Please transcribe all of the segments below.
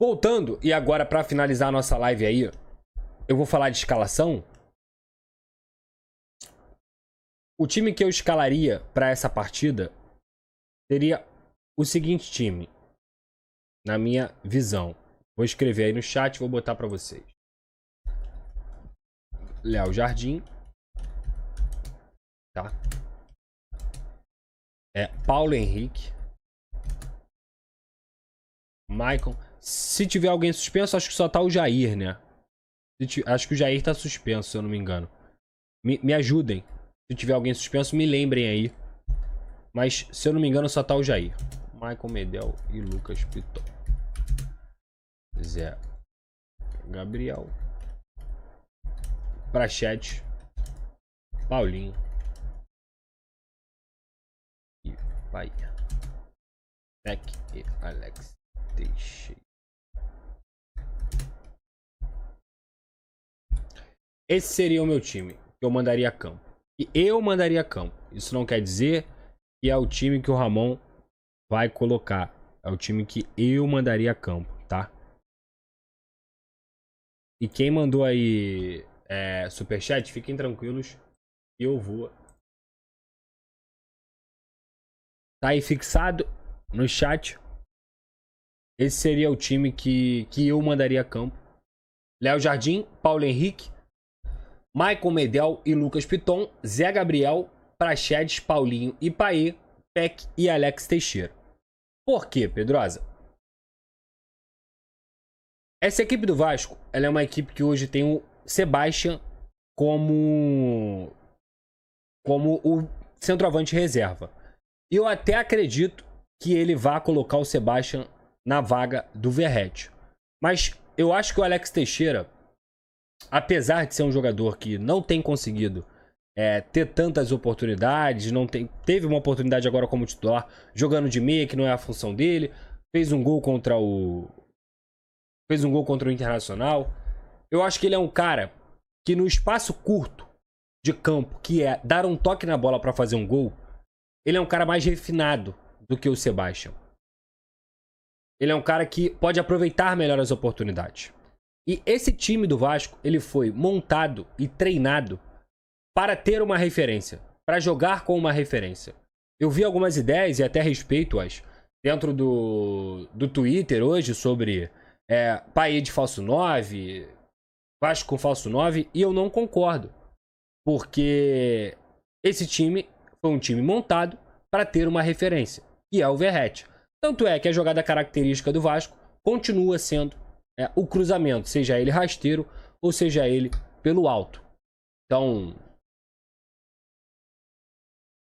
Voltando, e agora pra finalizar a nossa live aí, eu vou falar de escalação. O time que eu escalaria pra essa partida seria o seguinte time, na minha visão. Vou escrever aí no chat e vou botar pra vocês. Léo Jardim. Tá? Paulo Henrique. Maicon. Se tiver alguém suspenso, acho que só tá o Jair, né? Acho que o Jair tá suspenso, se eu não me engano. Me ajudem. Se tiver alguém suspenso, me lembrem aí. Mas, se eu não me engano, só tá o Jair. Maicon Medel e Lucas Piton. Zé Gabriel. Prachete. Paulinho. E Bahia. Peck e Alex Teixeira. Esse seria o meu time que eu mandaria a campo. E eu mandaria a campo. Isso não quer dizer que é o time que o Ramon vai colocar. É o time que eu mandaria a campo, tá? E quem mandou aí superchat, fiquem tranquilos. Eu vou. Tá aí fixado no chat. Esse seria o time que eu mandaria a campo. Léo Jardim, Paulo Henrique, Maicon Medel e Lucas Piton, Zé Gabriel, Praxedes, Paulinho e Paê, Peck e Alex Teixeira. Por quê, Pedrosa? Essa equipe do Vasco, ela é uma equipe que hoje tem o Sebastian como o centroavante reserva. E eu até acredito que ele vá colocar o Sebastian na vaga do Verratti. Mas eu acho que o Alex Teixeira, apesar de ser um jogador que não tem conseguido ter tantas oportunidades, teve uma oportunidade agora como titular, jogando de meia, que não é a função dele, fez um gol contra o Internacional. Eu acho que ele é um cara que no espaço curto de campo, que é dar um toque na bola para fazer um gol, ele é um cara mais refinado do que o Sebastian. Ele é um cara que pode aproveitar melhor as oportunidades. E esse time do Vasco, ele foi montado e treinado para ter uma referência, para jogar com uma referência. Eu vi algumas ideias e até respeito-as dentro do Twitter hoje sobre Paê de falso 9, Vasco com falso 9, e eu não concordo. Porque esse time foi um time montado para ter uma referência, que é o Verratti. Tanto é que a jogada característica do Vasco continua sendo o cruzamento, seja ele rasteiro ou seja ele pelo alto. Então,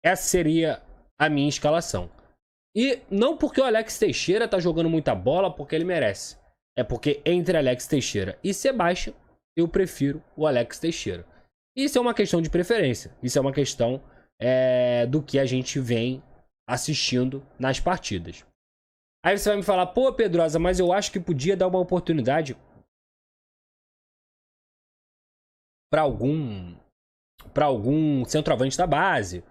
essa seria a minha escalação. E não porque o Alex Teixeira tá jogando muita bola, porque ele merece. É porque entre Alex Teixeira e Sebastian, eu prefiro o Alex Teixeira. Isso é uma questão de preferência. Isso é uma questão do que a gente vem assistindo nas partidas. Aí você vai me falar, pô, Pedrosa, mas eu acho que podia dar uma oportunidade para algum centroavante da base.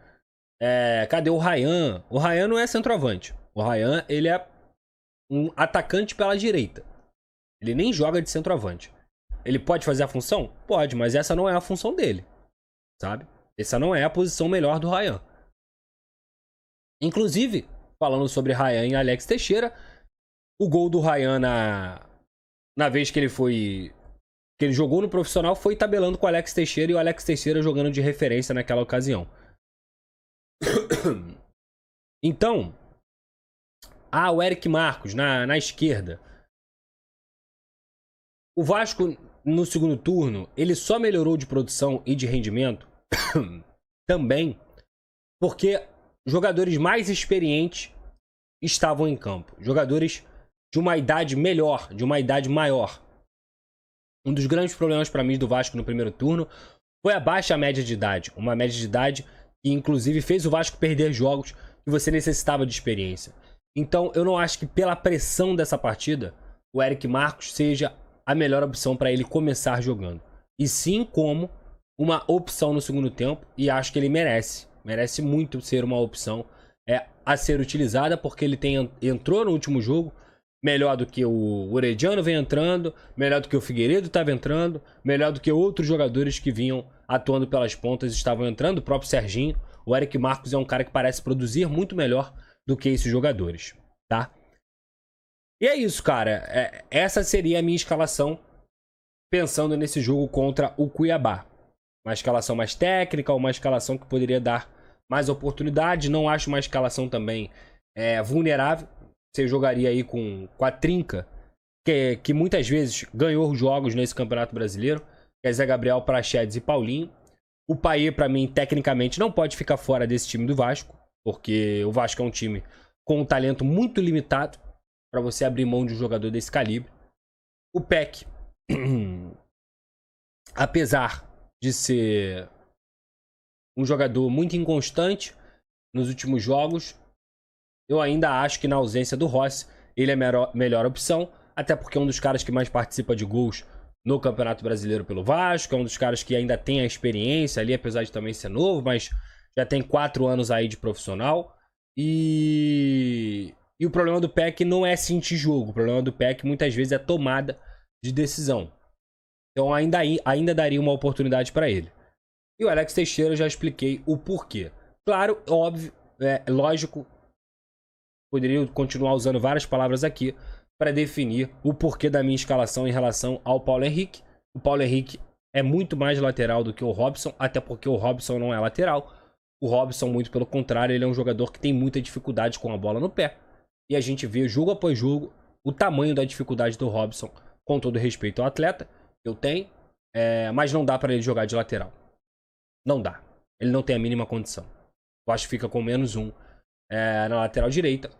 Cadê o Ryan? O Ryan não é centroavante. O Ryan, ele é um atacante pela direita. Ele nem joga de centroavante. Ele pode fazer a função? Pode, mas essa não é a função dele. Sabe? Essa não é a posição melhor do Ryan. Inclusive, falando sobre Ryan e Alex Teixeira, o gol do Ryan na vez que ele jogou no profissional foi tabelando com o Alex Teixeira e o Alex Teixeira jogando de referência naquela ocasião. Então, o Eric Marcos na esquerda. O Vasco no segundo turno, ele só melhorou de produção e de rendimento também porque jogadores mais experientes estavam em campo. Jogadores de uma idade melhor, de uma idade maior. Um dos grandes problemas para mim do Vasco no primeiro turno foi a baixa média de idade. Uma média de idade que inclusive fez o Vasco perder jogos que você necessitava de experiência. Então eu não acho que pela pressão dessa partida o Eric Marcos seja a melhor opção para ele começar jogando. E sim como uma opção no segundo tempo, e acho que ele merece muito ser uma opção a ser utilizada, porque ele entrou no último jogo, melhor do que o Orediano vem entrando, melhor do que o Figueiredo estava entrando, melhor do que outros jogadores que vinham atuando pelas pontas estavam entrando, o próprio Serginho. O Eric Marcos é um cara que parece produzir muito melhor do que esses jogadores, tá? E é isso, cara. Essa seria a minha escalação pensando nesse jogo contra o Cuiabá. Uma escalação mais técnica, uma escalação que poderia dar mais oportunidade. Não acho uma escalação também vulnerável. Você jogaria aí com a trinca, que muitas vezes ganhou os jogos nesse Campeonato Brasileiro, que é Zé Gabriel, Praxedes e Paulinho. O Payet, pra mim, tecnicamente, não pode ficar fora desse time do Vasco, porque o Vasco é um time com um talento muito limitado para você abrir mão de um jogador desse calibre. O Peck, apesar de ser um jogador muito inconstante nos últimos jogos, eu ainda acho que na ausência do Rossi, ele é a melhor opção, até porque é um dos caras que mais participa de gols no Campeonato Brasileiro pelo Vasco, é um dos caras que ainda tem a experiência ali, apesar de também ser novo, mas já tem 4 anos aí de profissional. E o problema do Peck não é sentir jogo, o problema do Peck muitas vezes é tomada de decisão. Então ainda daria uma oportunidade para ele. E o Alex Teixeira eu já expliquei o porquê. Claro, óbvio, lógico, poderia continuar usando várias palavras aqui para definir o porquê da minha escalação em relação ao Paulo Henrique. O Paulo Henrique é muito mais lateral do que o Robson, até porque o Robson não é lateral. O Robson, muito pelo contrário, ele é um jogador que tem muita dificuldade com a bola no pé. E a gente vê jogo após jogo o tamanho da dificuldade do Robson, com todo respeito ao atleta, eu tenho, mas não dá para ele jogar de lateral. Não dá. Ele não tem a mínima condição. Eu acho que fica com -1 na lateral direita.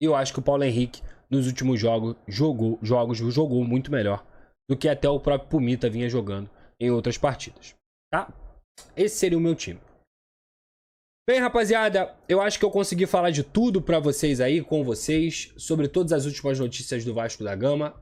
E eu acho que o Paulo Henrique, nos últimos jogos, jogou muito melhor do que até o próprio Pumita vinha jogando em outras partidas. Tá? Esse seria o meu time. Bem, rapaziada, eu acho que eu consegui falar de tudo pra vocês aí, com vocês, sobre todas as últimas notícias do Vasco da Gama.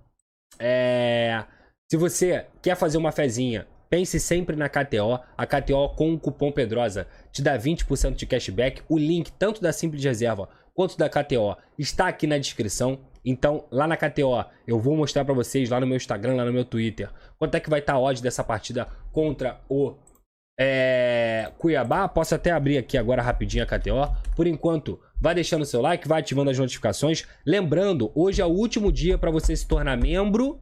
Se você quer fazer uma fezinha, pense sempre na KTO. A KTO com o cupom Pedrosa te dá 20% de cashback. O link tanto da Simples Reserva quanto da KTO está aqui na descrição. Então, lá na KTO, eu vou mostrar pra vocês, lá no meu Instagram, lá no meu Twitter, quanto é que vai estar a odd dessa partida contra o Cuiabá. Posso até abrir aqui agora rapidinho a KTO. Por enquanto, vai deixando seu like, vai ativando as notificações. Lembrando, hoje é o último dia para você se tornar membro,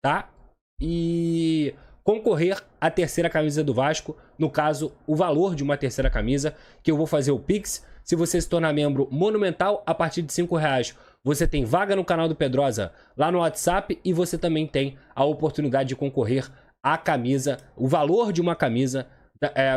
tá? E concorrer à terceira camisa do Vasco. No caso, o valor de uma terceira camisa, que eu vou fazer o Pix. Se você se tornar membro monumental, a partir de R$5, você tem vaga no canal do Pedrosa lá no WhatsApp. E você também tem a oportunidade de concorrer à camisa, o valor de uma camisa,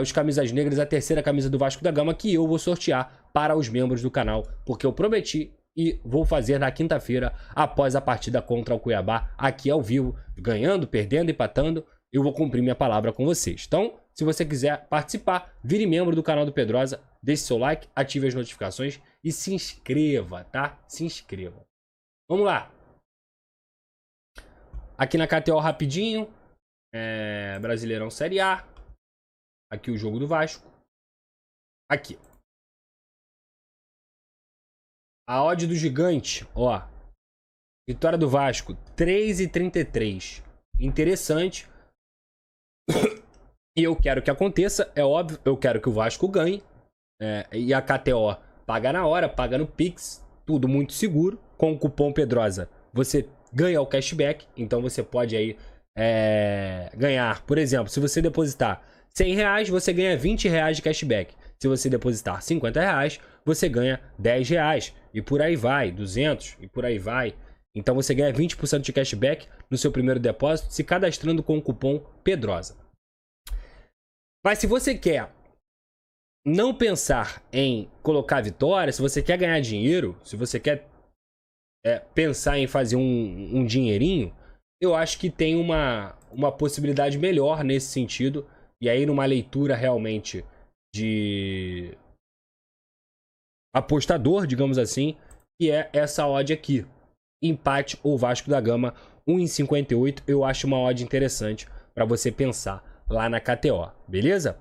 os camisas negras, a terceira camisa do Vasco da Gama, que eu vou sortear para os membros do canal, porque eu prometi e vou fazer na quinta-feira, após a partida contra o Cuiabá, aqui ao vivo, ganhando, perdendo, empatando, eu vou cumprir minha palavra com vocês. Então, se você quiser participar, vire membro do canal do Pedrosa, deixe seu like, ative as notificações e se inscreva, tá? Se inscreva. Vamos lá. Aqui na KTO rapidinho, Brasileirão Série A. Aqui o jogo do Vasco. Aqui. A odd do gigante, ó. Vitória do Vasco, 3,33. Interessante. E eu quero que aconteça, é óbvio. Eu quero que o Vasco ganhe. E a KTO paga na hora, paga no Pix. Tudo muito seguro. Com o cupom Pedrosa, você ganha o cashback. Então você pode aí ganhar. Por exemplo, se você depositar R$100, você ganha R$20 de cashback. Se você depositar R$50, você ganha R$10. E por aí vai, 200 e por aí vai. Então você ganha 20% de cashback no seu primeiro depósito se cadastrando com o cupom Pedrosa. Mas se você quer não pensar em colocar vitória, se você quer ganhar dinheiro, se você quer pensar em fazer um dinheirinho, eu acho que tem uma possibilidade melhor nesse sentido. E aí numa leitura realmente de apostador, digamos assim, que é essa odd aqui. Empate ou Vasco da Gama, 1,58. Eu acho uma odd interessante para você pensar lá na KTO, beleza?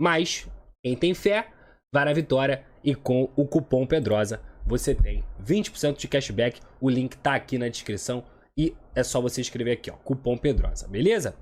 Mas quem tem fé, vai na vitória e com o cupom Pedrosa você tem 20% de cashback. O link tá aqui na descrição e é só você escrever aqui, ó, cupom Pedrosa, beleza?